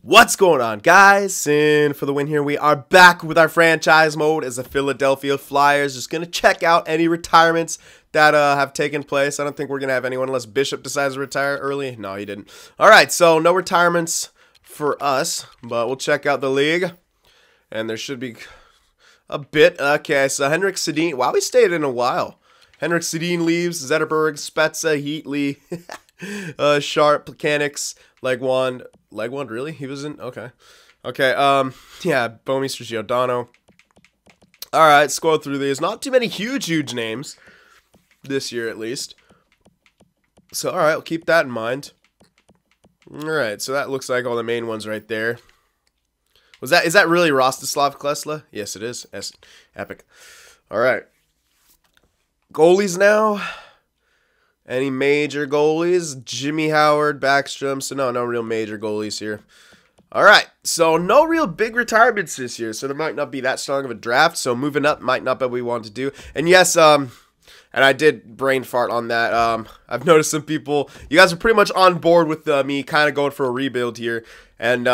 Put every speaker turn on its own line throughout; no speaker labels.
What's going on, guys? Cyn for the win here. We are back with our franchise mode as the Philadelphia Flyers. Just going to check out any retirements that have taken place. I don't think we're going to have anyone unless Bishop decides to retire early. No, he didn't. All right, so no retirements for us, but we'll check out the league. And there should be a bit. Okay, so Henrik Sedin. Wow, he stayed in a while. Henrik Sedin leaves. Zetterberg, Spezza, Heatley, Sharp, Mechanics, Legwand, really? He was in? Okay. Okay, yeah, Bomeister, Giordano. Alright, scroll through these. Not too many huge names. This year, at least. So, alright, we'll keep that in mind. Alright, so that looks like all the main ones right there. Is that really Rostislav Klesla? Yes, it is. Epic. Alright. Goalies now. Any major goalies? Jimmy Howard, Backstrom. So no real major goalies here. All right. So no real big retirements this year. So there might not be that strong of a draft. So moving up might not be what we want to do. And yes, and I did brain fart on that. I've noticed some people, you guys are pretty much on board with me kind of going for a rebuild here. And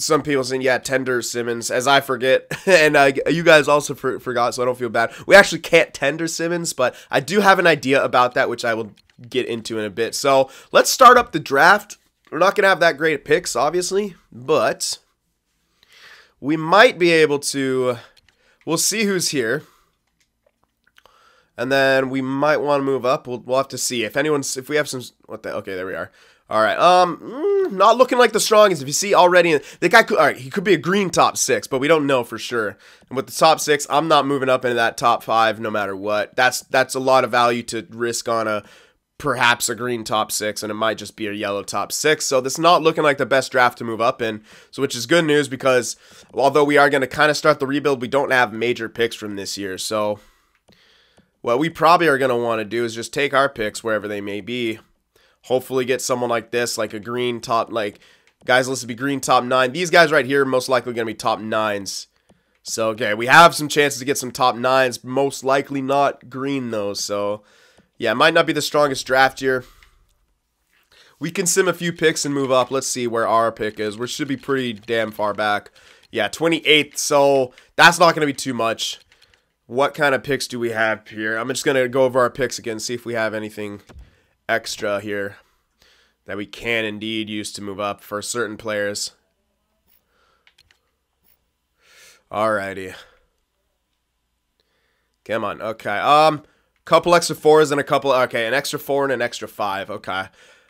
some people saying, yeah, tender Simmons, as I forget, and you guys also forgot, so I don't feel bad. We actually can't tender Simmons, but I do have an idea about that, which I will get into in a bit. So let's start up the draft. We're not going to have that great picks, obviously, but we might be able to, we'll see who's here. And then we might want to move up. We'll have to see if we have some, okay, there we are. All right, not looking like the strongest. If you see already, the guy could, all right, he could be a green top 6, but we don't know for sure. And with the top 6, I'm not moving up into that top 5 no matter what. That's a lot of value to risk on perhaps a green top 6, and it might just be a yellow top 6. So this is not looking like the best draft to move up in. So which is good news because although we are going to kind of start the rebuild, we don't have major picks from this year. So what we probably are going to want to do is just take our picks wherever they may be. Hopefully get someone like this, like a green top, like guys listed to be green top 9. These guys right here are most likely going to be top 9s. So, okay, we have some chances to get some top 9s. Most likely not green, though. So, yeah, it might not be the strongest draft here. We can sim a few picks and move up. Let's see where our pick is. We should be pretty damn far back. Yeah, 28th, so that's not going to be too much. What kind of picks do we have here? I'm just going to go over our picks again, see if we have anything extra here that we can indeed use to move up for certain players. Alrighty. Come on. Okay. Couple extra 4s and a couple, okay, an extra 4 and an extra 5. Okay.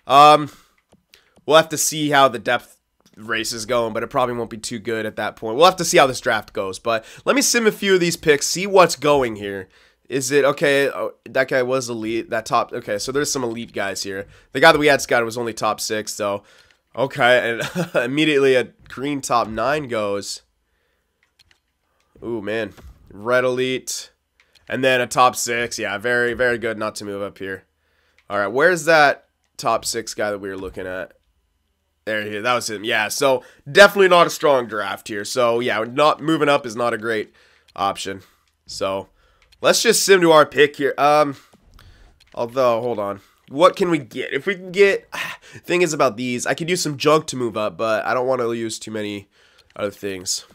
We'll have to see how the depth race is going, but it probably won't be too good at that point. We'll have to see how this draft goes, but let me sim a few of these picks, see what's going here. Is it, okay, oh, that guy was elite, that top, okay, so there's some elite guys here. The guy that we had scouted was only top 6, so, okay, and immediately a green top 9 goes. Ooh, man, red elite, and then a top 6, yeah, very, very good not to move up here. All right, where's that top 6 guy that we were looking at? There he is, that was him, yeah, so definitely not a strong draft here, so, yeah, not moving up is not a great option, so let's just sim to our pick here. Although, hold on. What can we get? If we can get, thing is about these, I could use some junk to move up, but I don't want to use too many other things.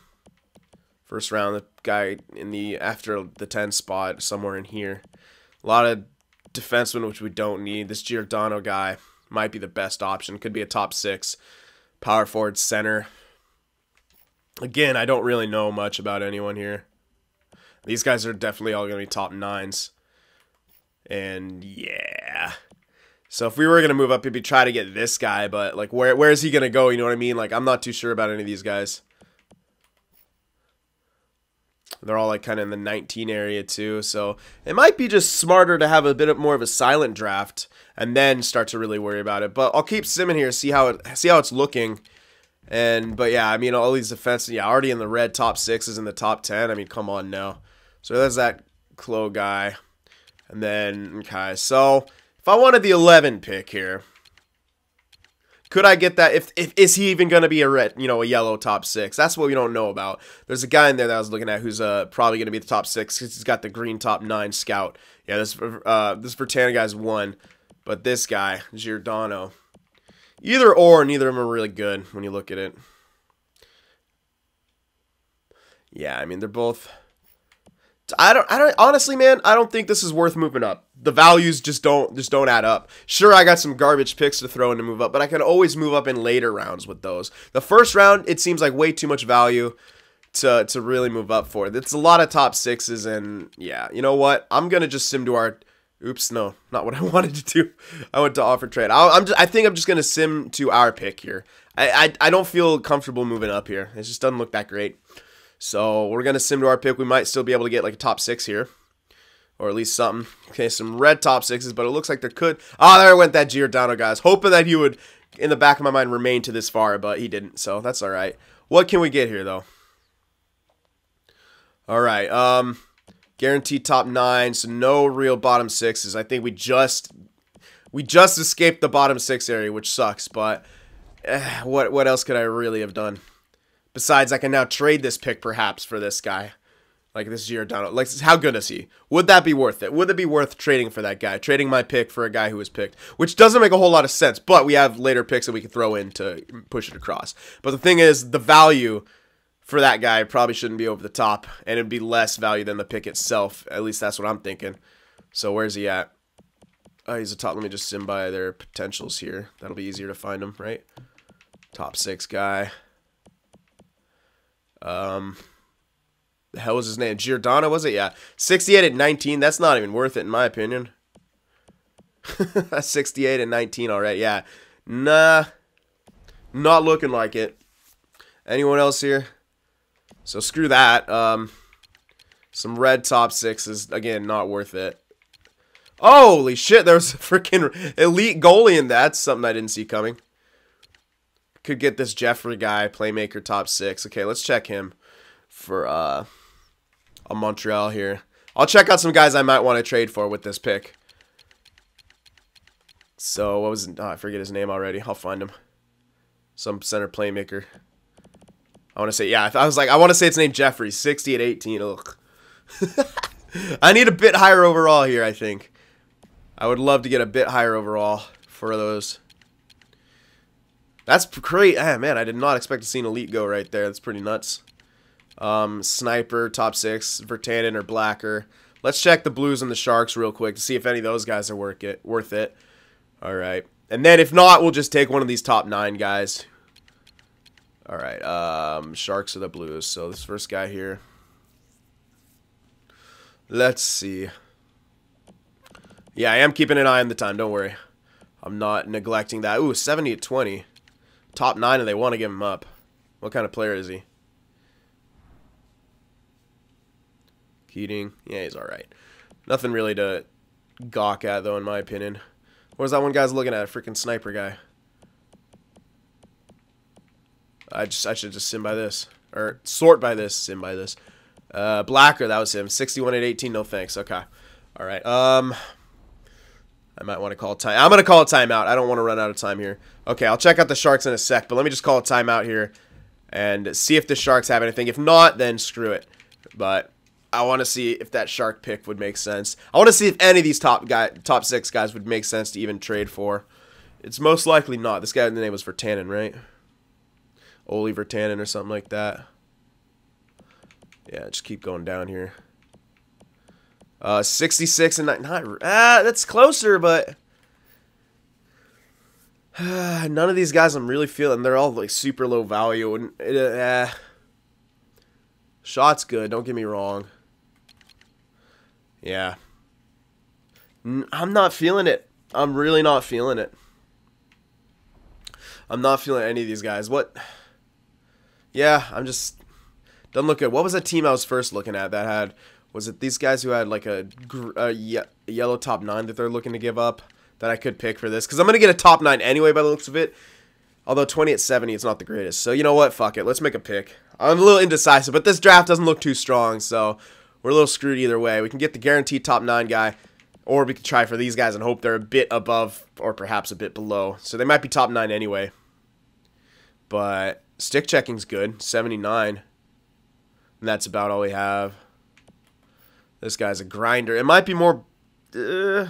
First round, the guy in the, after the 10 spot, somewhere in here. A lot of defensemen, which we don't need. This Giordano guy might be the best option. Could be a top 6. Power forward, center. Again, I don't really know much about anyone here. These guys are definitely all going to be top 9s. And, yeah. So, if we were going to move up, maybe try to get this guy. But, like, where is he going to go? You know what I mean? Like, I'm not too sure about any of these guys. They're all, like, kind of in the 19 area, too. So, it might be just smarter to have a bit more of a silent draft. And then start to really worry about it. But I'll keep simming here, see how it's looking. But, yeah, I mean, all these defenses, yeah, already in the red top 6s in the top 10. I mean, come on now. So there's that Klo guy. And then, okay, so if I wanted the 11 pick here, could I get that? Is he even going to be a red, a yellow top 6? That's what we don't know about. There's a guy in there that I was looking at who's probably going to be the top 6 because he's got the green top 9 scout. Yeah, this Vertana guy's 1. But this guy, Giordano, Either or, neither of them are really good when you look at it. Yeah, I mean, they're both... I don't honestly, man, I don't think this is worth moving up. The values just don't add up. Sure, I got some garbage picks to throw in to move up, but I can always move up in later rounds with those. The first round, it seems like way too much value to really move up for. It's a lot of top sixes, and yeah, you know what? I'm gonna just sim to our... Oops, no, not what I wanted to do. I went to offer trade. I think I'm just gonna sim to our pick here. I don't feel comfortable moving up here. It just doesn't look that great. So we're going to sim to our pick. We might still be able to get like a top 6 here. Or at least something. Okay, some red top 6s, but it looks like there could... Ah, there went that Giordano, guys. Hoping that he would, in the back of my mind, remain to this far, but he didn't. So that's all right. What can we get here, though? All right. Guaranteed top 9, so no real bottom 6s. I think we just escaped the bottom 6 area, which sucks, but what else could I really have done? Besides, I can now trade this pick, perhaps, for this guy. Like, this Giordano. Like, how good is he? Would that be worth it? Would it be worth trading for that guy? Trading my pick for a guy who was picked. Which doesn't make a whole lot of sense, but we have later picks that we can throw in to push it across. But the thing is, the value for that guy probably shouldn't be over the top, and it'd be less value than the pick itself. At least that's what I'm thinking. So, where's he at? Oh, he's a top. Let me just sim by their potentials here. That'll be easier to find him, right? Top 6 guy. The hell was his name? Giordano, was it? Yeah. 68 at 19. That's not even worth it, in my opinion. 68 and 19 already. Yeah. Nah. Not looking like it. Anyone else here? So screw that. Some red top 6s. Again, not worth it. Holy shit, there's a freaking elite goalie in that. That's something I didn't see coming. Could get this Jeffrey guy, playmaker top 6. Okay, let's check him for a Montreal here. I'll check out some guys I might want to trade for with this pick. So, what was it? Oh, I forget his name already. I'll find him. Some center playmaker. I want to say, yeah, I was like, I want to say it's named Jeffrey. 60 at 18. Ugh. I need a bit higher overall here, I think. I would love to get a bit higher overall for those. That's great. Ah, man, I did not expect to see an elite go right there. That's pretty nuts. Sniper, top 6, Virtanen or Blacker. Let's check the Blues and the Sharks real quick to see if any of those guys are worth it. All right. And then if not, we'll just take one of these top 9 guys. All right. Sharks or the Blues. So this first guy here. Let's see. Yeah, I am keeping an eye on the time. Don't worry. I'm not neglecting that. Ooh, 70 at 20. Top 9, and they want to give him up. What kind of player is he? Keating. Yeah, he's alright. Nothing really to gawk at, though, in my opinion. What was that one guy's looking at? A freaking sniper guy. I should just sim by this. Or sort by this, sim by this. Blacker, that was him. 61 at 18, no thanks. Okay. Alright. I might want to call time. I'm going to call a timeout. I don't want to run out of time here. Okay, I'll check out the Sharks in a sec, but let me just call a timeout here and see if the Sharks have anything. If not, then screw it. But I want to see if that Shark pick would make sense. I want to see if any of these top 6 guys would make sense to even trade for. It's most likely not. This guy, the name was Virtanen, right? Oli Virtanen or something like that. Yeah, just keep going down here. 66 and 9. That's closer, but none of these guys I'm really feeling. They're all like super low value, and shot's good. Don't get me wrong. Yeah, I'm not feeling it. I'm really not feeling it. I'm not feeling any of these guys. What? Yeah, I'm just doesn't look good. What was that team I was first looking at that had? Was it these guys who had like a yellow top 9 that they're looking to give up that I could pick for this? Because I'm going to get a top 9 anyway by the looks of it. Although 20 at 70 is not the greatest. So you know what? Fuck it. Let's make a pick. I'm a little indecisive, but this draft doesn't look too strong. So we're a little screwed either way. We can get the guaranteed top 9 guy. Or we could try for these guys and hope they're a bit above or perhaps a bit below. So they might be top 9 anyway. But stick checking's good. 79. And that's about all we have. This guy's a grinder. It might be more... I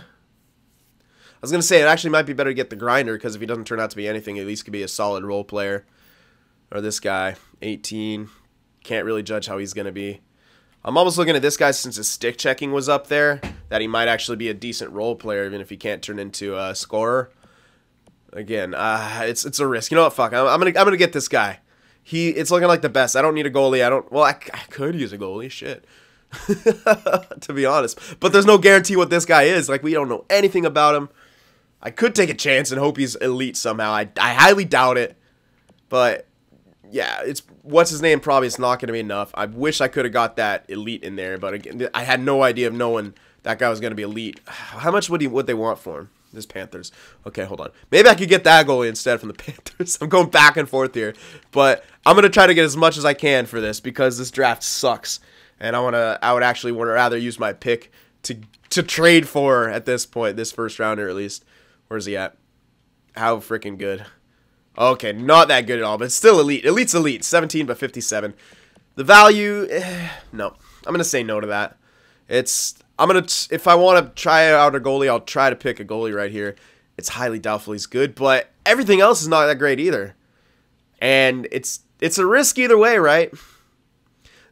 was going to say, it actually might be better to get the grinder, because if he doesn't turn out to be anything, at least could be a solid role player. Or this guy, 18. Can't really judge how he's going to be. I'm almost looking at this guy, since his stick checking was up there, that he might actually be a decent role player, even if he can't turn into a scorer. Again, it's a risk. You know what? Fuck. I'm gonna get this guy. It's looking like the best. I don't need a goalie. Well, I could use a goalie. Shit. To be honest. But there's no guarantee what this guy is. Like, we don't know anything about him. I could take a chance and hope he's elite somehow. I highly doubt it. But yeah, what's his name? Probably it's not going to be enough. I wish I could have got that elite in there, but again, I had no idea of knowing that guy was going to be elite. How much would they want for him? This Panthers. Okay, hold on. Maybe I could get that goalie instead from the Panthers. I'm going back and forth here, but I'm going to try to get as much as I can for this, because this draft sucks, and I would actually rather use my pick to trade for at this point, this first rounder at least. Where's he at? How freaking good. Okay, not that good at all, but it's still elite. Elite's elite. 17 but 57. The value, no. I'm going to say no to that. If I want to try out a goalie, I'll try to pick a goalie right here. It's highly doubtful he's good, but everything else is not that great either. And it's a risk either way, right?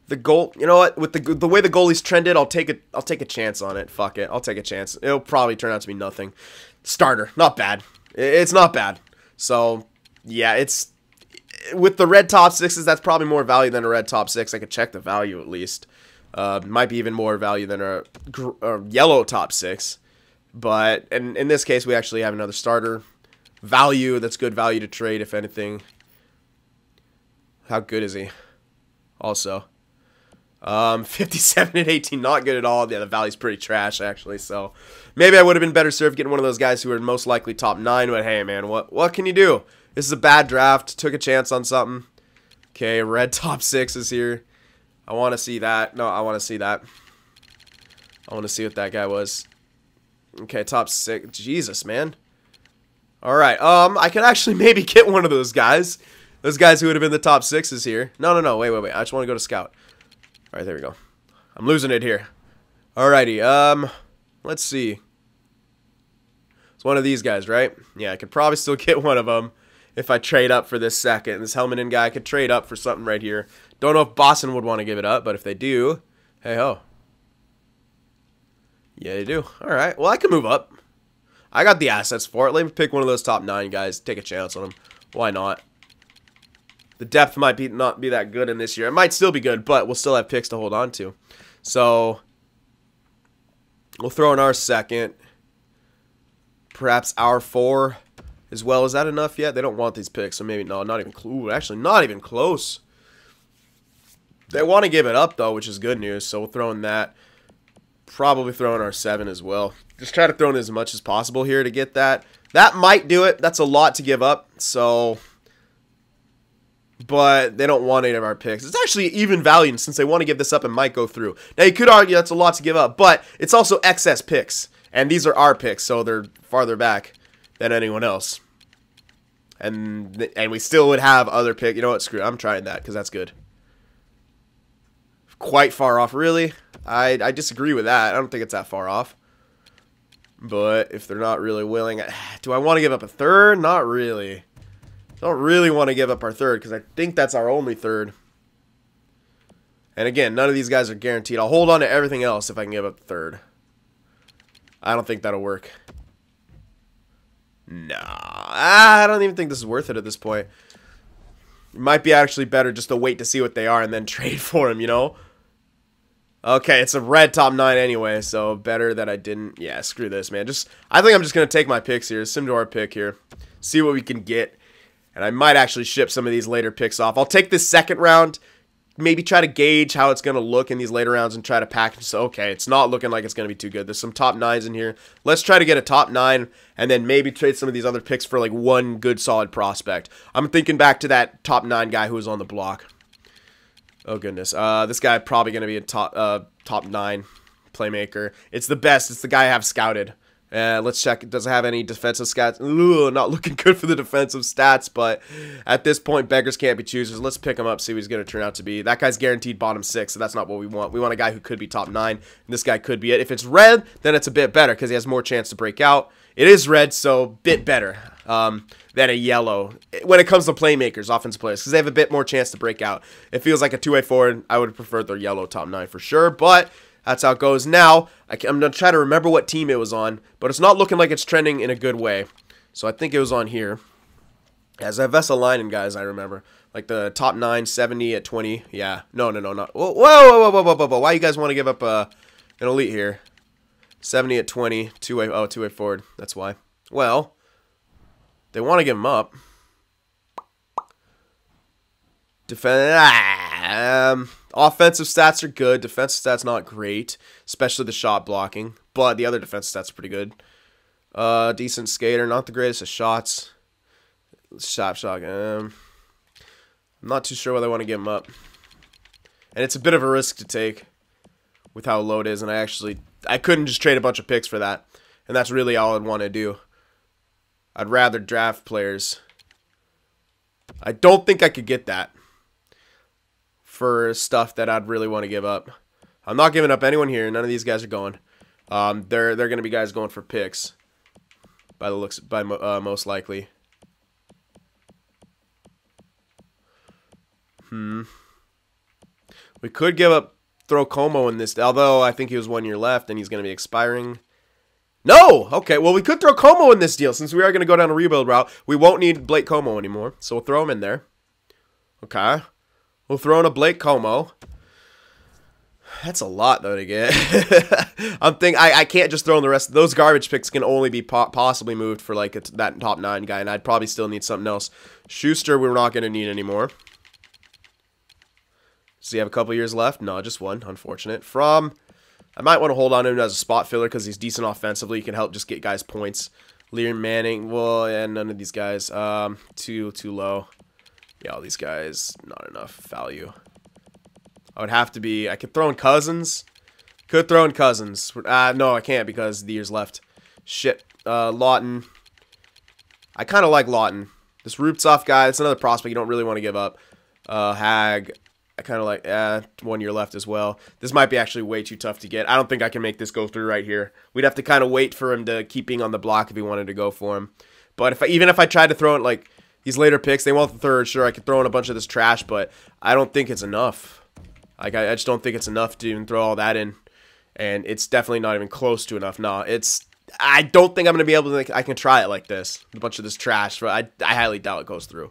You know what? With the way the goalie's trended, I'll take a chance on it. Fuck it. I'll take a chance. It'll probably turn out to be nothing. Starter, not bad. It's not bad. So, yeah, with the red top sixes, that's probably more value than a red top six. I could check the value at least. Might be even more value than a yellow top six. But in this case, we actually have another starter. Value, that's good value to trade, if anything. How good is he? Also. 57 and 18, not good at all. Yeah, the value's pretty trash, actually. So, maybe I would have been better served getting one of those guys who are most likely top 9. But hey, man, what can you do? This is a bad draft. Took a chance on something. Okay, red top 6 is here. I want to see that. No, I want to see that. I want to see what that guy was. Okay, top 6. Jesus, man. Alright, I could actually maybe get one of those guys. Those guys who would have been the top 6s here. No, wait. I just want to go to scout. Alright, there we go. I'm losing it here. Alrighty, let's see. It's one of these guys, right? Yeah, I could probably still get one of them if I trade up for this second. This Helminen guy, I could trade up for something right here. Don't know if Boston would want to give it up, but if they do, hey ho. Yeah, they do. Alright, well, I can move up. I got the assets for it. Let me pick one of those top 9 guys. Take a chance on them. Why not? The depth might not be that good in this year. It might still be good, but we'll still have picks to hold on to. So, we'll throw in our second. Perhaps our 4 as well. Is that enough yet? They don't want these picks, so maybe no, not even close. Actually, not even close. They want to give it up, though, which is good news. So we'll throw in that. Probably throw in our 7 as well. Just try to throw in as much as possible here to get that. That might do it. That's a lot to give up. So, but they don't want any of our picks. It's actually even value since they want to give this up and might go through. Now, you could argue that's a lot to give up, but it's also excess picks. And these are our picks, so they're farther back than anyone else. And we still would have other picks. You know what? Screw it. I'm trying that because that's good. Quite far off, really. I disagree with that. I don't think it's that far off. But if they're not really willing, do I want to give up a 3rd? Not really. Don't really want to give up our 3rd because I think that's our only 3rd. And again, none of these guys are guaranteed. I'll hold on to everything else if I can give up the 3rd. I don't think that'll work. Nah, I don't even think this is worth it at this point. It might be actually better just to wait to see what they are and then trade for them, you know? Okay, it's a red top 9 anyway, so better that I didn't. Yeah, screw this, man. I think I'm just going to take my picks here. Sim to our pick here. See what we can get. And I might actually ship some of these later picks off. I'll take this second round. Maybe try to gauge how it's going to look in these later rounds and try to package. So, okay, it's not looking like it's going to be too good. There's some top 9s in here. Let's try to get a top 9 and then maybe trade some of these other picks for like one good solid prospect. I'm thinking back to that top 9 guy who was on the block. Oh, goodness. This guy probably going to be a top 9 playmaker. It's the best. It's the guy I have scouted. Let's check. It doesn't have any defensive stats. Ooh, not looking good for the defensive stats, but at this point, beggars can't be choosers. Let's pick him up, see what he's going to turn out to be. That guy's guaranteed bottom 6, so that's not what we want. We want a guy who could be top 9, and this guy could be it. If it's red, then it's a bit better because he has more chance to break out. It is red, so bit better than a yellow when it comes to playmakers, offensive players, because they have a bit more chance to break out. It feels like a two-way forward. I would have preferred their yellow top 9 for sure, but that's how it goes. Now, I'm going to try to remember what team it was on, but it's not looking like it's trending in a good way. So I think it was on here. As a Vesalainen, guys, I remember. Like the top 9, 70 at 20. Yeah. No, not. Whoa. Why you guys want to give up an elite here? 70 at 20. Two-way forward. That's why. Well, they want to give him up. Offensive stats are good. Defensive stats not great, especially the shot blocking. But the other defensive stats are pretty good. Decent skater, not the greatest of shots. Shot. I'm not too sure whether I want to give him up. And it's a bit of a risk to take with how low it is. And I couldn't just trade a bunch of picks for that. And that's really all I'd want to do. I'd rather draft players. I don't think I could get that for stuff that I'd really want to give up. I'm not giving up anyone here. None of these guys are going. They're going to be guys going for picks by the looks, most likely. We could throw Como in this, although I think he was 1 year left and he's going to be expiring. No! Okay, well, we could throw Como in this deal since we are going to go down a rebuild route. We won't need Blake Como anymore, so we'll throw him in there. Okay. We'll throw in a Blake Como. That's a lot, though, to get. I can't just throw in the rest. Those garbage picks can only be possibly moved for, like, that top 9 guy, and I'd probably still need something else. Schuster, we're not going to need anymore. Does he have a couple years left? No, just one. Unfortunate. I might want to hold on to him as a spot filler because he's decent offensively. He can help just get guys points. Liam Manning, well, and none of these guys. Too low. Yeah, all these guys, not enough value. I would have to be, I could throw in Cousins. Could throw in Cousins. No, I can't because the year's left. Shit. Lawton. I kind of like Lawton. This Rubtsov guy, it's another prospect you don't really want to give up. Hag. I kind of like, 1 year left as well. This might be actually way too tough to get. I don't think I can make this go through right here. We'd have to kind of wait for him to keep being on the block if he wanted to go for him. But even if I tried to throw in, like, these later picks, they want the third. Sure, I could throw in a bunch of this trash, but I don't think it's enough. Like, I just don't think it's enough to even throw all that in. And it's definitely not even close to enough. No, I don't think I'm going to be able to, like, I can try it like this. A bunch of this trash. But I highly doubt it goes through.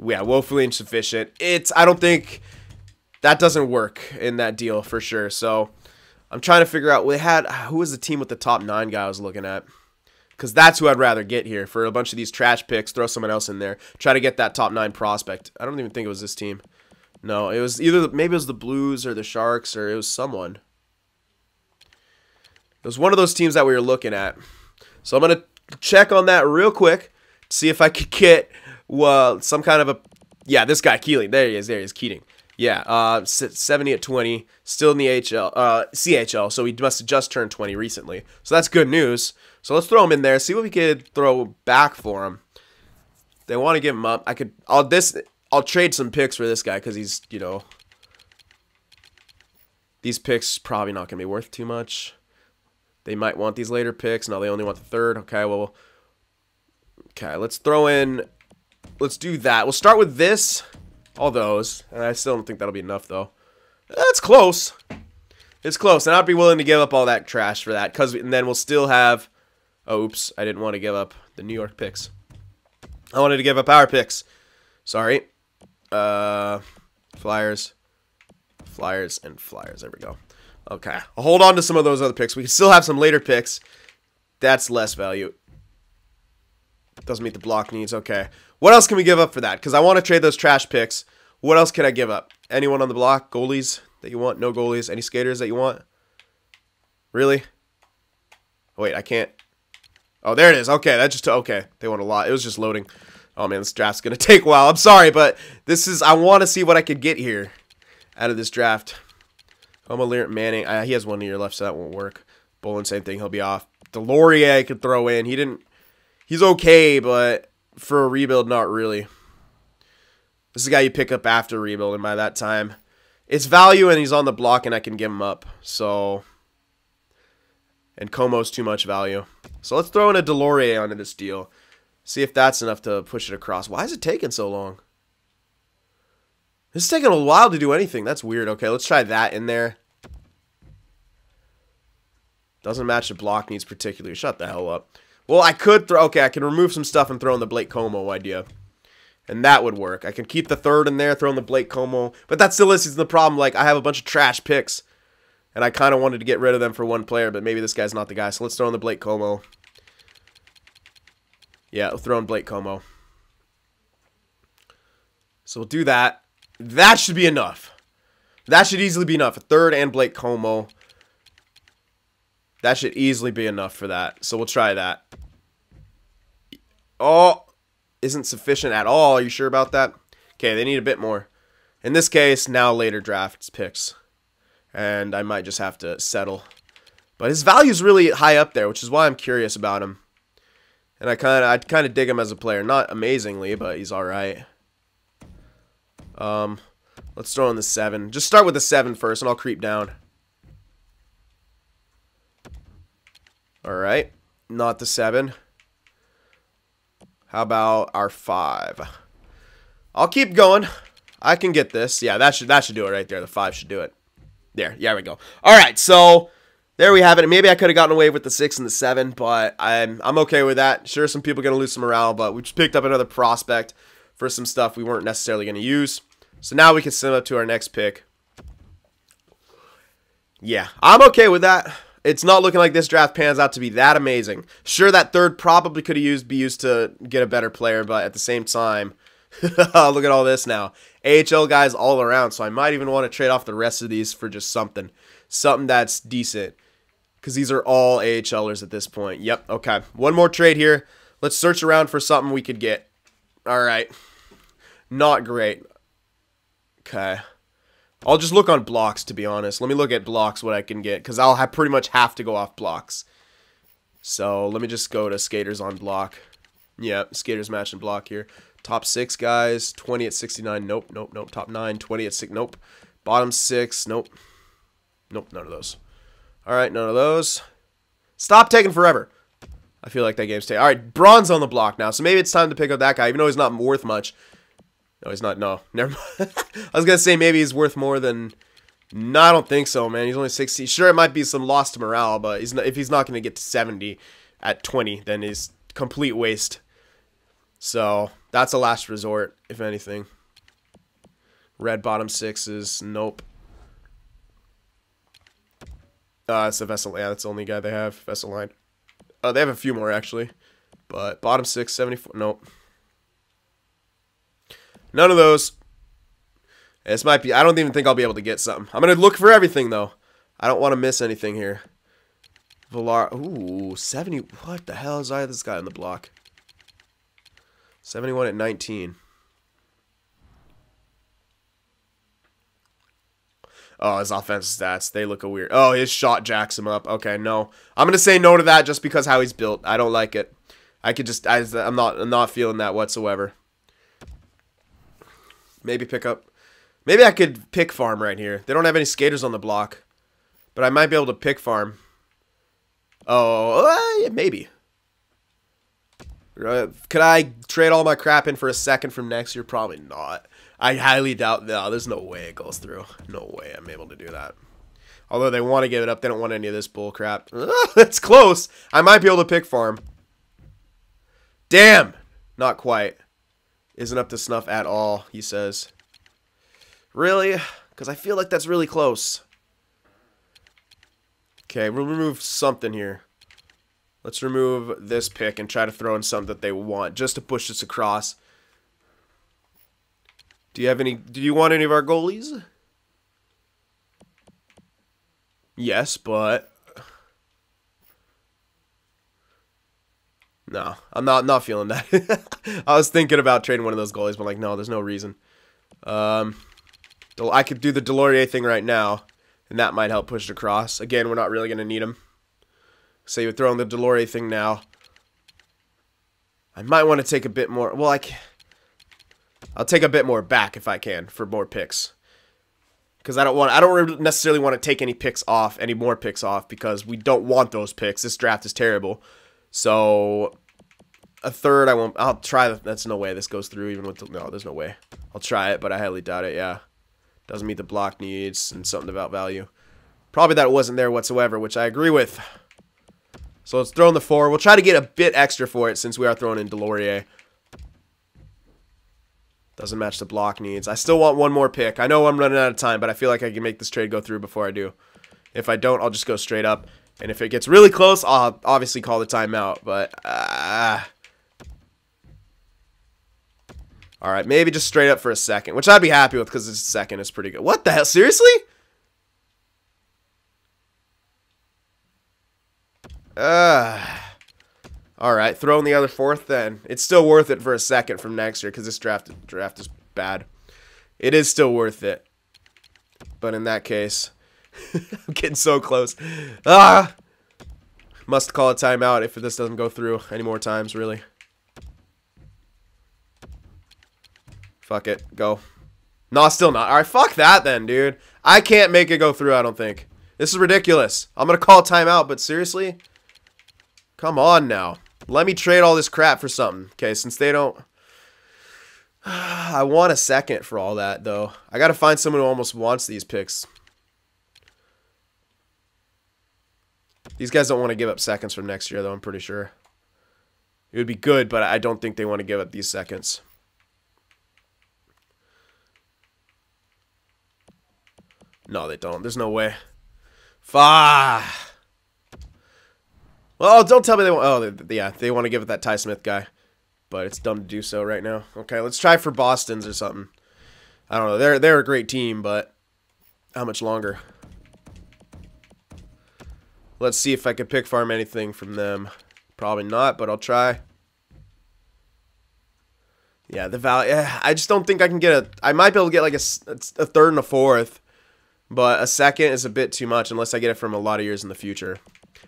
Yeah, woefully insufficient. I don't think that doesn't work in that deal for sure. So I'm trying to figure out, who was the team with the top 9 guy I was looking at? Because that's who I'd rather get here. For a bunch of these trash picks, throw someone else in there. Try to get that top 9 prospect. I don't even think it was this team. No, it was maybe it was the Blues or the Sharks, or it was someone. It was one of those teams that we were looking at. So I'm going to check on that real quick. See if I could get some kind of a... Yeah, this guy, Keeling. There he is, Keating. Yeah, 70 at 20. Still in the CHL, so he must have just turned 20 recently. So that's good news. So let's throw him in there. See what we could throw back for him. They want to give him up. I'll trade some picks for this guy because he's, these picks probably not going to be worth too much. They might want these later picks. No, they only want the third. Okay, well, let's throw in, let's do that. We'll start with this, all those, and I still don't think that'll be enough, though. That's close. It's close, and I'd be willing to give up all that trash for that, and then we'll still have, oh, oops, I didn't want to give up the New York picks. I wanted to give up our picks. Sorry. Flyers, and Flyers. There we go. Okay. I'll hold on to some of those other picks. We can still have some later picks. That's less value. Doesn't meet the block needs. Okay. What else can we give up for that? Because I want to trade those trash picks. What else can I give up? Anyone on the block? Goalies that you want? No goalies. Any skaters that you want? Really? Wait, I can't. Oh, there it is. Okay, okay. They want a lot. It was just loading. Oh, man, this draft's going to take a while. I'm sorry, but I want to see what I could get here out of this draft. Liam Manning. He has 1 year left, so that won't work. Bolin, same thing. He'll be off. Delorier I could throw in. He's okay, but for a rebuild, not really. This is a guy you pick up after rebuild, and by that time, it's value, and he's on the block, and I can give him up. So, and Como's too much value. So let's throw in a Delorier onto this deal. See if that's enough to push it across. Why is it taking so long? It's taking a while to do anything. That's weird. Okay, let's try that in there. Doesn't match the block needs particularly. Shut the hell up. Well, I could throw... Okay, I can remove some stuff and throw in the Blake Como idea. And that would work. I can keep the third in there, throw in the Blake Como. But that still is the problem. Like, I have a bunch of trash picks. And I kind of wanted to get rid of them for one player, but maybe this guy's not the guy. So let's throw in the Blake Como. Yeah, we'll throw in Blake Como. So we'll do that. That should be enough. That should easily be enough. A third and Blake Como. That should easily be enough for that. So we'll try that. Oh, isn't sufficient at all. Are you sure about that? Okay, they need a bit more. In this case, now later drafts picks. And I might just have to settle. But his value's really high up there, which is why I'm curious about him. And I kind of dig him as a player. Not amazingly, but he's all right. Let's throw in the 7. Just start with the 7 first, and I'll creep down. All right, not the 7. How about our 5? I'll keep going. I can get this. Yeah, that should do it right there. The 5 should do it. There we go. All right, so there we have it. Maybe I could have gotten away with the 6 and the 7, but I'm okay with that. Sure, some people are gonna lose some morale, but we just picked up another prospect for some stuff we weren't necessarily gonna use. So now we can send up to our next pick. Yeah, I'm okay with that. It's not looking like this draft pans out to be that amazing. Sure, that third probably could have be used to get a better player, but at the same time, look at all this now. AHL guys all around, so I might even want to trade off the rest of these for just something that's decent. Because these are all AHLers at this point. Yep, okay. One more trade here. Let's search around for something we could get. All right. Not great. Okay. I'll just look on blocks, to be honest. Let me look at blocks, what I can get, because I'll pretty much have to go off blocks. So let me just go to skaters on block. Yeah, skaters match and block here. Top 6 guys, 20 at 69. Nope, nope, nope. Top 9, 20 at 6. Nope. Bottom 6. Nope. Nope, none of those. All right, none of those. Stop taking forever. I feel like that game's taking. All right, bronze on the block now. So maybe it's time to pick up that guy, even though he's not worth much. No, he's not. No, never mind. I was going to say maybe he's worth more than... No, I don't think so, man. He's only 60. Sure, it might be some loss to morale, but if he's not going to get to 70 at 20, then he's complete waste. So that's a last resort, if anything. Red bottom 6s. Nope. It's a Vessel. Yeah, that's the only guy they have. Vessel line. They have a few more, actually. But bottom 6, 74. Nope. None of those. This might be... I don't even think I'll be able to get something. I'm going to look for everything, though. I don't want to miss anything here. Villar... Ooh, 70... What the hell is this guy on the block? 71 at 19. Oh, his offensive stats. They look weird. Oh, his shot jacks him up. Okay, no. I'm going to say no to that just because how he's built. I don't like it. I could just... I'm not feeling that whatsoever. Maybe pick up... Maybe I could pick farm right here. They don't have any skaters on the block. But I might be able to pick farm. Oh, yeah, maybe. Could I trade all my crap in for a second from next year? Probably not. I highly doubt... No, there's no way it goes through. No way I'm able to do that. Although they want to give it up. They don't want any of this bull crap. It's close. I might be able to pick farm. Damn. Not quite. Isn't up to snuff at all, he says. Really? Because I feel like that's really close. Okay, we'll remove something here. Let's remove this pick and try to throw in something that they want, just to push this across. Do you want any of our goalies? Yes, but... No, I'm not feeling that. I was thinking about trading one of those goalies, but like, no, there's no reason. I could do the Delorier thing right now, and that might help push it across. Again, we're not really going to need him. So you would throw in the Delorier thing now. I might want to take a bit more. Well, I'll take a bit more back if I can for more picks. Because I don't necessarily want to take any more picks off, because we don't want those picks. This draft is terrible. So a third, I'll try. That's no way this goes through, even with no, there's no way. I'll try it, but I highly doubt it. Yeah, doesn't meet the block needs and something about value. Probably that it wasn't there whatsoever, which I agree with. So let's throw in the 4. We'll try to get a bit extra for it since we are throwing in Delorier. Doesn't match the block needs. I still want one more pick. I know I'm running out of time, but I feel like I can make this trade go through before I do. If I don't, I'll just go straight up. And if it gets really close, I'll obviously call the timeout. But, alright, maybe just straight up for a second. Which I'd be happy with, because this second is pretty good. What the hell? Seriously? Alright, throw in the other 4th then. It's still worth it for a second from next year, because this draft is bad. It is still worth it. But in that case, I'm getting so close. Must call a timeout if this doesn't go through any more times, really. Fuck it. Go. No, still not. Alright, fuck that then, dude. I can't make it go through, I don't think. This is ridiculous. I'm going to call a timeout, but seriously? Come on now. Let me trade all this crap for something. Okay, since they don't... I want a second for all that, though. I got to find someone who almost wants these picks. These guys don't want to give up seconds from next year, though, I'm pretty sure. It would be good, but I don't think they want to give up these seconds. No, they don't. There's no way. Fuck. Well, don't tell me they want... Oh, yeah, they want to give it that Ty Smith guy. But it's dumb to do so right now. Okay, let's try for Boston's or something. I don't know. They're a great team, but how much longer? Let's see if I can pick farm anything from them. Probably not, but I'll try. Yeah, the value... I just don't think I can get a... I might be able to get like a 3rd and a 4th. But a second is a bit too much unless I get it from a lot of years in the future.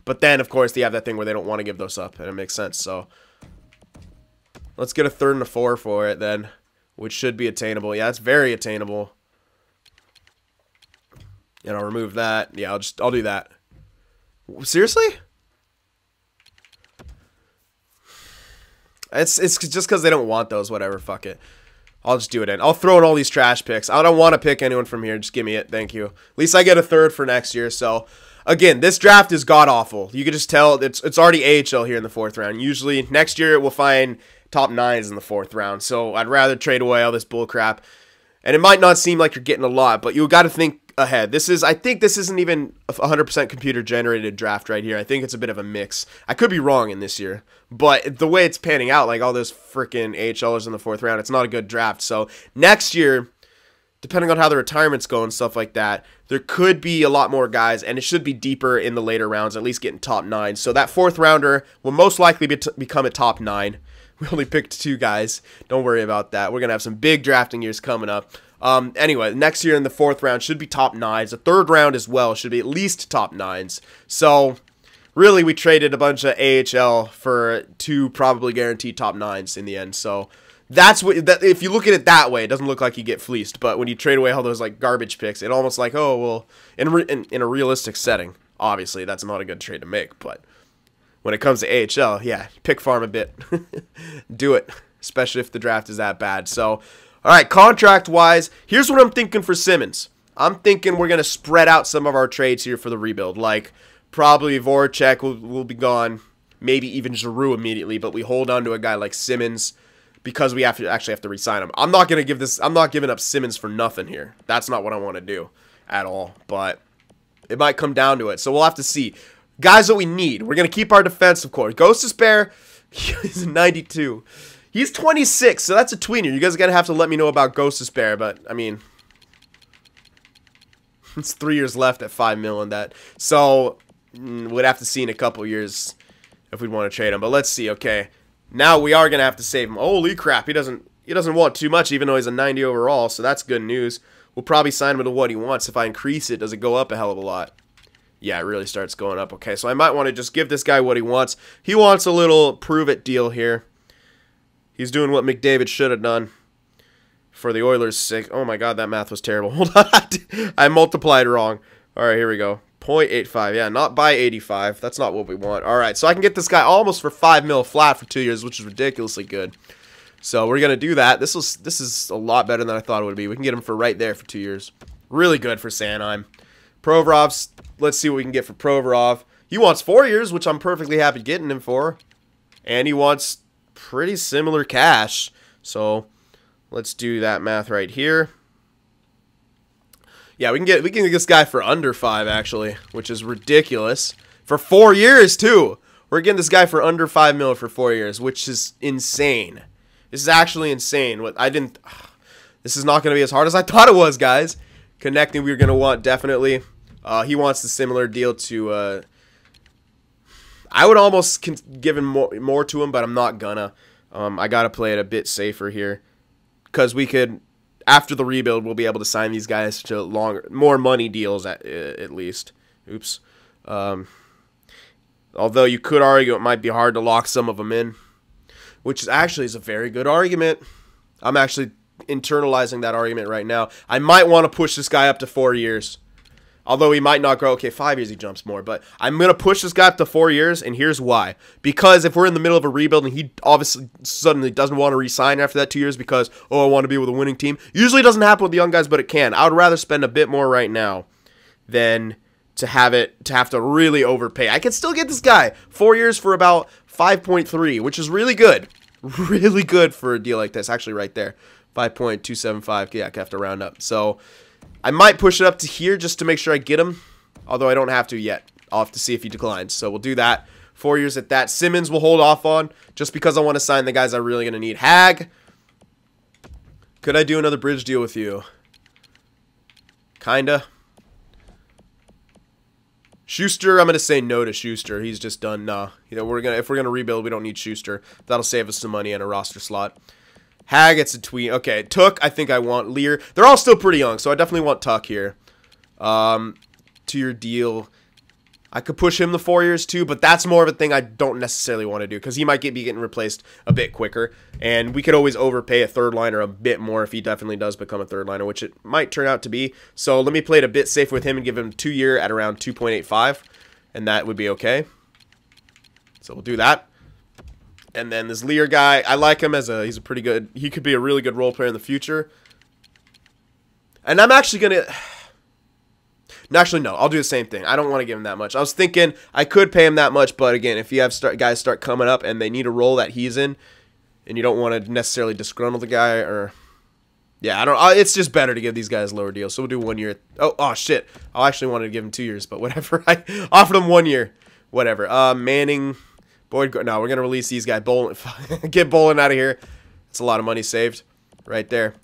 But then, of course, they have that thing where they don't want to give those up, and it makes sense. So let's get a 3rd and a 4 for it then, which should be attainable. Yeah, it's very attainable. And I'll remove that. Yeah, I'll do that. Seriously? It's just because they don't want those. Whatever. Fuck it. I'll just do it in. I'll throw in all these trash picks. I don't want to pick anyone from here. Just give me it. Thank you. At least I get a 3rd for next year. So, again, this draft is god-awful. You can just tell it's already AHL here in the 4th round. Usually, next year, we'll find top 9s in the 4th round. So, I'd rather trade away all this bullcrap. And it might not seem like you're getting a lot, but you got to think ahead. I think this isn't even a 100% computer-generated draft right here. I think it's a bit of a mix. I could be wrong in this year, but the way it's panning out, like all those freaking AHLers in the 4th round, it's not a good draft. So next year, depending on how the retirements go and stuff like that, there could be a lot more guys, and it should be deeper in the later rounds, at least getting top 9. So that 4th rounder will most likely become a top 9. We only picked 2 guys. Don't worry about that. We're going to have some big drafting years coming up. Anyway, next year in the 4th round should be top 9s. The 3rd round as well should be at least top 9s. So, really, we traded a bunch of AHL for 2 probably guaranteed top 9s in the end. So, that's what. If you look at it that way, it doesn't look like you get fleeced. But when you trade away all those like garbage picks, it almost like, oh well, in a realistic setting, obviously that's not a good trade to make. But when it comes to AHL, yeah, pick farm a bit, do it, especially if the draft is that bad. So. All right, contract-wise, here's what I'm thinking for Simmons. I'm thinking we're going to spread out some of our trades here for the rebuild. Like, probably Voracek will be gone. Maybe even Giroux immediately, but we hold on to a guy like Simmons because we actually have to re-sign him. I'm not giving up Simmons for nothing here. That's not what I want to do at all, but it might come down to it. So we'll have to see. Guys that we need. We're going to keep our defense, of course. Ghost Despair, he's 92. He's 26, so that's a tweener. You guys are going to have to let me know about Ghost Despair, but, I mean, it's 3 years left at $5 million that. So, we'd have to see in a couple years if we'd want to trade him. But let's see, okay. Now we are going to have to save him. Holy crap, he doesn't want too much, even though he's a 90 overall, so that's good news. We'll probably sign him to what he wants. If I increase it, does it go up a hell of a lot? Yeah, it really starts going up. Okay, so I might want to just give this guy what he wants. He wants a little prove-it deal here. He's doing what McDavid should have done for the Oilers' sake. Oh my god, that math was terrible. Hold on, I multiplied wrong. All right, here we go. 0.85, yeah, not by 85. That's not what we want. All right, so I can get this guy almost for $5 million flat for 2 years, which is ridiculously good. So we're gonna do that. This is a lot better than I thought it would be. We can get him for right there for 2 years. Really good for Sanheim. Provorov's, let's see what we can get for Provorov. He wants 4 years, which I'm perfectly happy getting him for. And he wants pretty similar cash. So let's do that math right here. Yeah, we can get this guy for under 5 actually, which is ridiculous. For 4 years too. We're getting this guy for under $5 million for 4 years, which is insane. This is actually insane. This is not going to be as hard as I thought it was, guys. Connecting, we're going to want definitely. He wants the similar deal to. I would almost give him more to him, but I'm not gonna. I gotta play it a bit safer here, because we could, after the rebuild, we'll be able to sign these guys to more money deals at least. Oops. Although you could argue it might be hard to lock some of them in, which is actually a very good argument. I'm actually internalizing that argument right now. I might want to push this guy up to 4 years. Although he might not grow. Okay, 5 years he jumps more. But I'm going to push this guy up to 4 years, and here's why. Because if we're in the middle of a rebuild and he obviously suddenly doesn't want to re-sign after that 2 years because, oh, I want to be with a winning team. Usually doesn't happen with the young guys, but it can. I would rather spend a bit more right now than to have to really overpay. I can still get this guy 4 years for about 5.3, which is really good. Really good for a deal like this. Actually, right there. 5.275. Yeah, I have to round up. So I might push it up to here just to make sure I get him. Although I don't have to yet. I'll have to see if he declines. So we'll do that. 4 years at that. Simmons will hold off on just because I want to sign the guys I'm really going to need. Hag. Could I do another bridge deal with you? Kinda. Schuster, I'm going to say no to Schuster. He's just done. Nah. You know, if we're gonna rebuild, we don't need Schuster. That'll save us some money in a roster slot. Hag, it's a tweet. Okay, Tuck, I think I want. Lear. They're all still pretty young, so I definitely want Tuck here. To your deal. I could push him the 4 years too, but that's more of a thing I don't necessarily want to do because he might be getting replaced a bit quicker. And we could always overpay a third liner a bit more if he definitely does become a third liner, which it might turn out to be. So let me play it a bit safe with him and give him 2 year at around 2.85, and that would be okay. So we'll do that. And then this Lear guy, I like him as he's a pretty good, he could be a really good role player in the future. And I'm actually going to, actually no, I'll do the same thing. I don't want to give him that much. I was thinking I could pay him that much, but again, if you have guys start coming up and they need a role that he's in, and you don't want to necessarily disgruntle the guy, or, yeah, I don't, it's just better to give these guys lower deals. So we'll do 1 year. Oh shit. I actually wanted to give him 2 years, but whatever. I offered him 1 year. Whatever. Manning. Boyd, no, we're going to release these guys. Bolin, get Bolin out of here. That's a lot of money saved right there.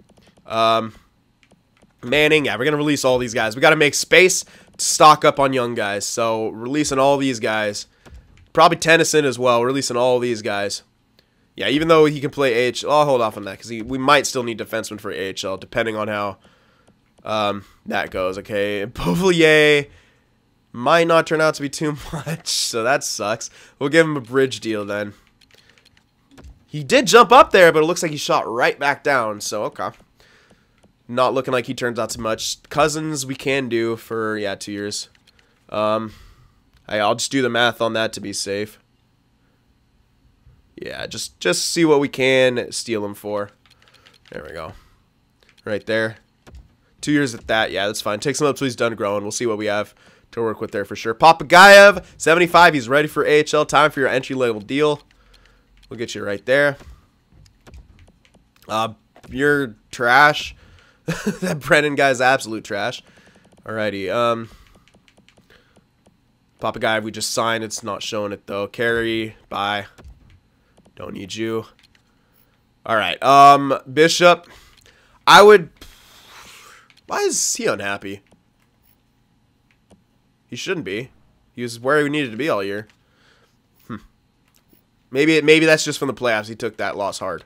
Manning, yeah, we're going to release all these guys. We got to make space to stock up on young guys. So, releasing all these guys. Probably Tennyson as well. Releasing all these guys. Yeah, even though he can play AHL. I'll hold off on that because we might still need defensemen for AHL depending on how that goes. Okay, Bouvier might not turn out to be too much, so that sucks. We'll give him a bridge deal then. He did jump up there, but it looks like he shot right back down, so okay. Not looking like he turns out too much. Cousins we can do for, yeah, 2 years. I'll just do the math on that to be safe. Yeah, just see what we can steal him for. There we go. Right there. 2 years at that, yeah, that's fine. Takes him up till he's done growing. We'll see what we have to work with there for sure. Papagayev, 75. He's ready for AHL. Time for your entry-level deal. We'll get you right there. You're trash. That Brennan guy's absolute trash. Alrighty. Papagayev, we just signed. It's not showing it, though. Carey, bye. Don't need you. Alright. Bishop. I would... Why is he unhappy? He shouldn't be. He was where he needed to be all year. Maybe that's just from the playoffs. He took that loss hard.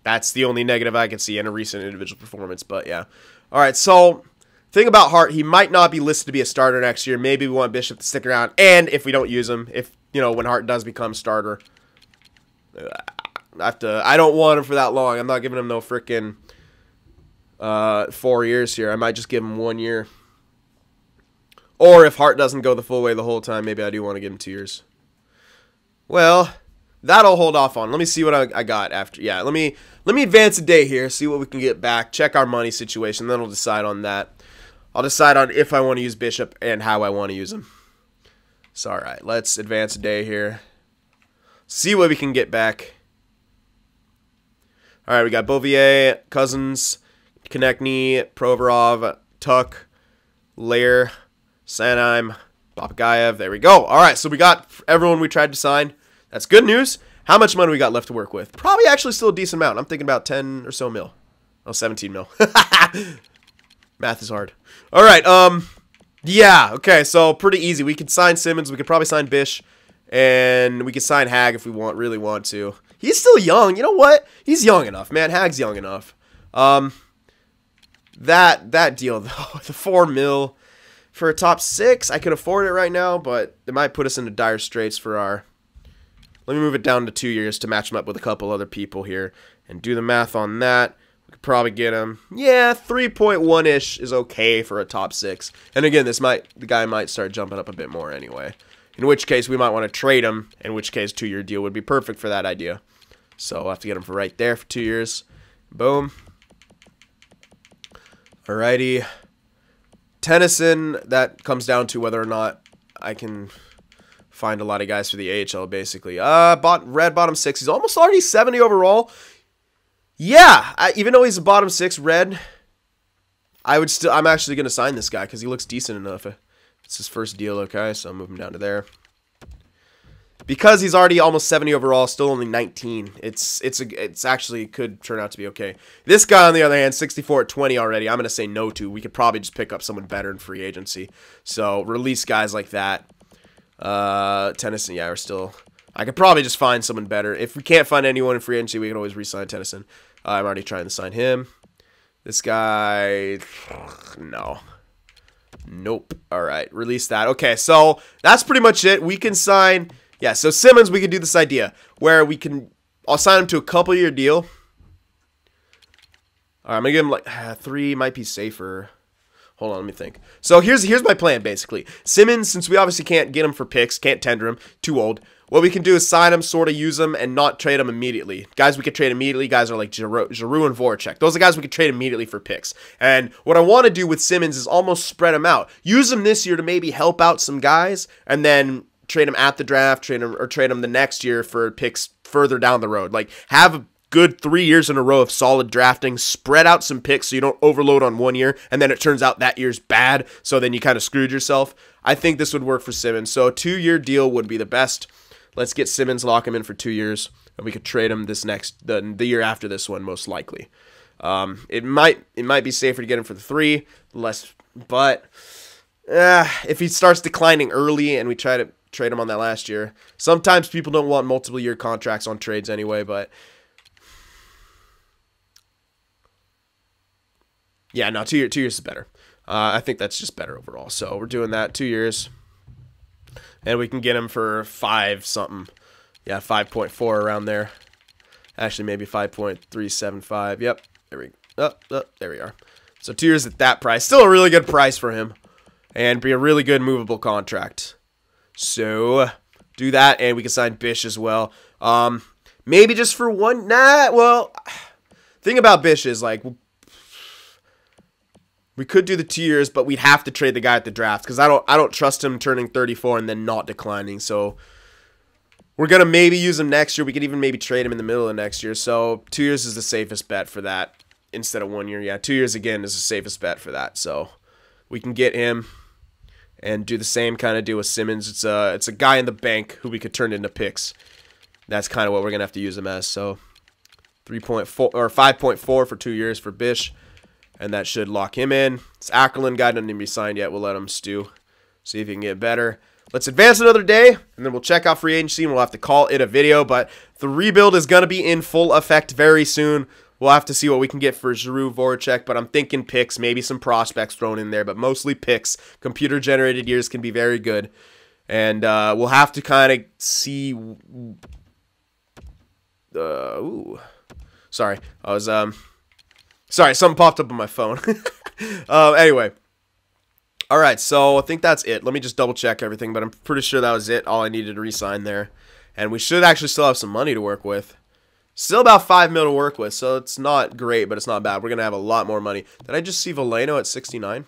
That's the only negative I can see in a recent individual performance. But yeah. All right. So Thing about Hart, he might not be listed to be a starter next year. Maybe we want Bishop to stick around. And if we don't use him, if, you know, when Hart does become starter, I don't want him for that long. I'm not giving him no freaking 4 years here. I might just give him 1 year. Or if Hart doesn't go the full way the whole time, maybe I do want to give him 2 years. Well, that'll hold off on. Let me see what I got after. Yeah, let me advance a day here, see what we can get back, check our money situation, then we'll decide on that. I'll decide on if I want to use Bishop and how I want to use him. So, all right, let's advance a day here. See what we can get back. All right, we got Bouvier, Cousins, Konechny, Provorov, Tuck, Lair, Sanheim, Papagayev. There we go. All right, so we got everyone we tried to sign. That's good news. How much money we got left to work with? Probably actually still a decent amount. I'm thinking about 10 or so mil. Oh, 17 mil. Math is hard. All right, yeah, okay, so pretty easy. We could sign Simmons. We could probably sign Bish. And we could sign Hag if we really want to. He's still young. You know what? He's young enough, man. Hag's young enough. That deal, though, the 4 mil for a top 6, I could afford it right now, but it might put us into dire straits for our... Let me move it down to 2 years to match him up with a couple other people here and do the math on that. We could probably get him. Yeah, 3.1-ish is okay for a top 6. And again, the guy might start jumping up a bit more anyway. In which case, we might want to trade him, in which case 2-year deal would be perfect for that idea. So we'll have to get him for right there for 2 years. Boom. Alrighty. Tennyson, that comes down to whether or not I can find a lot of guys for the AHL, basically. Red bottom 6. He's almost already 70 overall. Yeah, even though he's a bottom 6 red, I'm actually going to sign this guy because he looks decent enough. It's his first deal, okay, so I'll move him down to there. Because he's already almost 70 overall, still only 19. It's actually could turn out to be okay. This guy, on the other hand, 64 at 20 already. I'm going to say no to. We could probably just pick up someone better in free agency. So release guys like that. Tennyson, yeah, we're still... I could probably just find someone better. If we can't find anyone in free agency, we can always re-sign Tennyson. I'm already trying to sign him. This guy... No. Nope. All right, release that. Okay, so that's pretty much it. We can sign... Yeah, so Simmons, we can do this idea where we can... I'll sign him to a couple-year deal. All right, I'm going to give him like 3, might be safer. Hold on, let me think. So here's my plan, basically. Simmons, since we obviously can't get him for picks, can't tender him, too old, what we can do is sign him, sort of use him, and not trade him immediately. Guys we could trade immediately, guys are like Giroux and Voracek. Those are guys we could trade immediately for picks. And what I want to do with Simmons is almost spread him out. Use him this year to maybe help out some guys, and then trade him at the draft, trade him the next year for picks further down the road. Like, have a good 3 years in a row of solid drafting, spread out some picks so you don't overload on 1 year, and then it turns out that year's bad, so then you kind of screwed yourself. I think this would work for Simmons. So a 2-year deal would be the best. Let's get Simmons, lock him in for 2 years, and we could trade him the year after this one, most likely. It might be safer to get him for the 3, but if he starts declining early and we try to trade him on that last year, sometimes people don't want multiple year contracts on trades anyway, but yeah, no, 2 years is better. I think that's just better overall. So we're doing that 2 years. And we can get him for 5 something. Yeah, 5.4 around there. Actually, maybe 5.375. Yep. There we are. So 2 years at that price. Still a really good price for him. And be a really good movable contract. So do that, and we can sign Bish as well. Maybe just for 1. Nah, well, thing about Bish is, like, we could do the 2 years, but we'd have to trade the guy at the draft because I don't trust him turning 34 and then not declining. So we're gonna maybe use him next year. We could even maybe trade him in the middle of next year. So 2 years is the safest bet for that instead of 1 year. Yeah, 2 years again is the safest bet for that. So we can get him and do the same kind of deal with Simmons. It's a guy in the bank who we could turn into picks. That's kind of what we're gonna have to use him as. So 3.4 or 5.4 for 2 years for Bish. And that should lock him in. This Ackerland guy doesn't even be signed yet. We'll let him stew. See if he can get better. Let's advance another day, and then we'll check out free agency, and we'll have to call it a video. But the rebuild is going to be in full effect very soon. We'll have to see what we can get for Giroux, Voracek, but I'm thinking picks, maybe some prospects thrown in there, but mostly picks. Computer-generated years can be very good. And we'll have to kind of see... ooh. Sorry. I was... Sorry, something popped up on my phone. Anyway. Alright, so I think that's it. Let me just double-check everything, but I'm pretty sure that was it. All I needed to re-sign there. And we should actually still have some money to work with. Still about $5 million to work with, so it's not great, but it's not bad. We're going to have a lot more money. Did I just see Veleno at 69?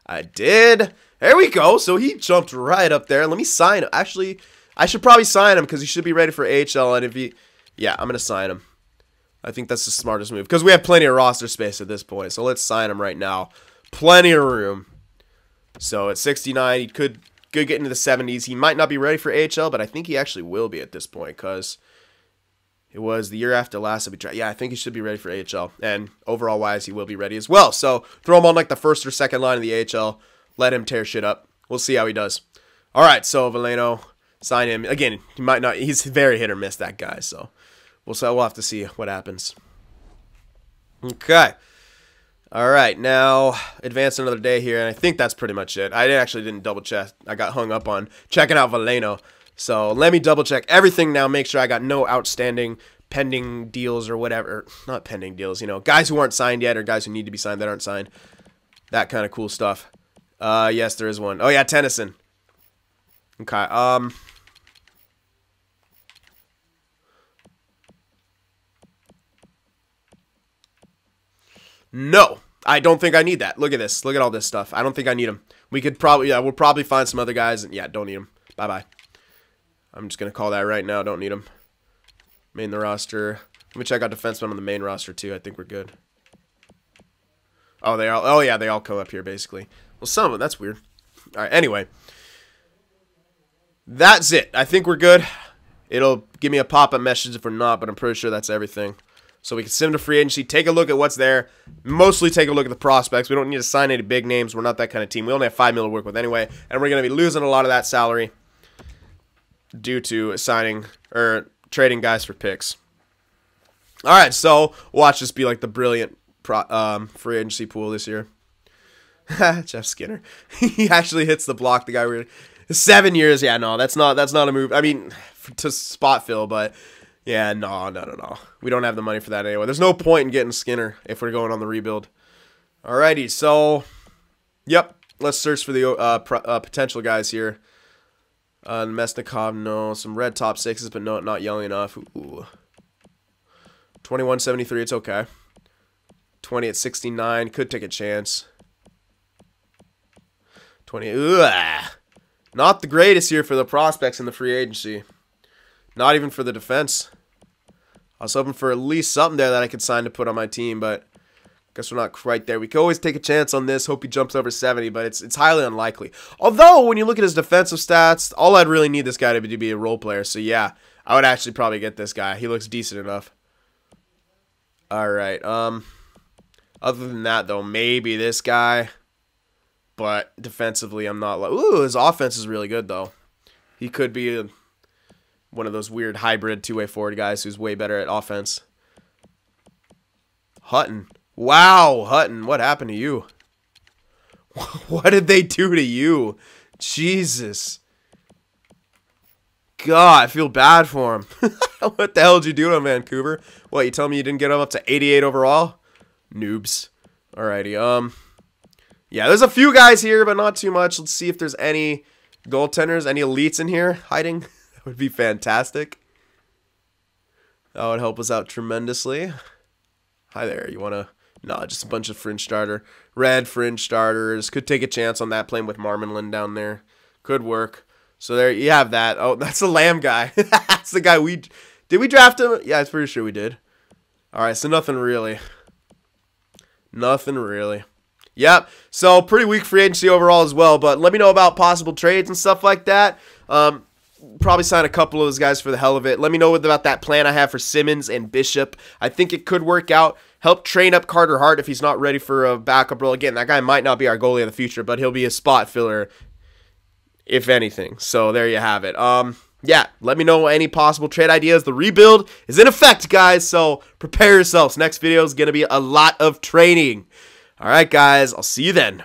I did. There we go. So he jumped right up there. Let me sign him. Actually, I should probably sign him because he should be ready for AHL. And if he... Yeah, I'm going to sign him. I think that's the smartest move because we have plenty of roster space at this point. So let's sign him right now. Plenty of room. So at 69, he could get into the 70s. He might not be ready for AHL, but I think he actually will be at this point because... It was the year after last that we tried. Yeah, I think he should be ready for AHL. And overall-wise, he will be ready as well. So, throw him on like the first or second line of the AHL. Let him tear shit up. We'll see how he does. All right, so Veleno, sign him. Again, he might not. He's very hit or miss, that guy. So, we'll have to see what happens. Okay. All right, now advance another day here. And I think that's pretty much it. I actually didn't double check. I got hung up on checking out Veleno. So let me double check everything now, make sure I got no outstanding pending deals or whatever. Not pending deals, you know, guys who aren't signed yet or guys who need to be signed that aren't signed. That kind of cool stuff. Yes, there is one. Oh yeah, Tennyson. Okay. No, I don't think I need that. Look at this. Look at all this stuff. I don't think I need them. We could probably, yeah, we'll probably find some other guys. And yeah, don't need them. Bye-bye. I'm just going to call that right now. Don't need them. Main the roster. Let me check out defensemen on the main roster, too. I think we're good. Oh, they all. Oh, yeah, they all come up here, basically. Well, some of them. That's weird. All right, anyway. That's it. I think we're good. It'll give me a pop-up message if we're not, but I'm pretty sure that's everything. So we can send them to free agency, take a look at what's there, mostly take a look at the prospects. We don't need to sign any big names. We're not that kind of team. We only have $5 million to work with anyway, and we're going to be losing a lot of that salary due to signing or trading guys for picks. All right, so watch this be like the brilliant free agency pool this year. Jeff Skinner, he actually hits the block. The guy 7 years. Yeah, no, that's not a move. I mean, to spot fill, but yeah, no. We don't have the money for that anyway. There's no point in getting Skinner if we're going on the rebuild. Alrighty, so yep, let's search for the potential guys here. Mesnikov, no. Some red top sixes, but no, not yelling enough. Ooh. 21.73, it's okay. 20 at 69, could take a chance. 20, not the greatest here for the prospects in the free agency. Not even for the defense. I was hoping for at least something there that I could sign to put on my team, but guess we're not quite there. We could always take a chance on this. Hope he jumps over 70, but it's highly unlikely. Although, when you look at his defensive stats, all I'd really need this guy to be a role player. So, yeah, I would actually probably get this guy. He looks decent enough. All right. Other than that, though, maybe this guy. But defensively, I'm not like... Ooh, his offense is really good, though. He could be one of those weird hybrid two-way forward guys who's way better at offense. Hutton. Wow, Hutton, what happened to you? What did they do to you? Jesus. God, I feel bad for him. What the hell did you do to him, Vancouver? What, you telling me you didn't get him up to 88 overall? Noobs. Alrighty, yeah, there's a few guys here, but not too much. Let's see if there's any goaltenders, any elites in here hiding. That would be fantastic. That would help us out tremendously. Hi there, you want to... No, just a bunch of fringe starter. Red fringe starters. Could take a chance on that playing with Marmanlin down there. Could work. So there you have that. Oh, that's the Lamb guy. That's the guy we... Did we draft him? Yeah, I'm pretty sure we did. Alright, so nothing really. Nothing really. Yep, so pretty weak free agency overall as well, but let me know about possible trades and stuff like that. Probably sign a couple of those guys for the hell of it. Let me know about that plan I have for Simmons and Bishop. I think it could work out. Help train up Carter Hart if he's not ready for a backup role. Again, that guy might not be our goalie of the future, but he'll be a spot filler, if anything. So there you have it. yeah, let me know any possible trade ideas. The rebuild is in effect, guys, so prepare yourselves. Next video is going to be a lot of training. All right, guys, I'll see you then.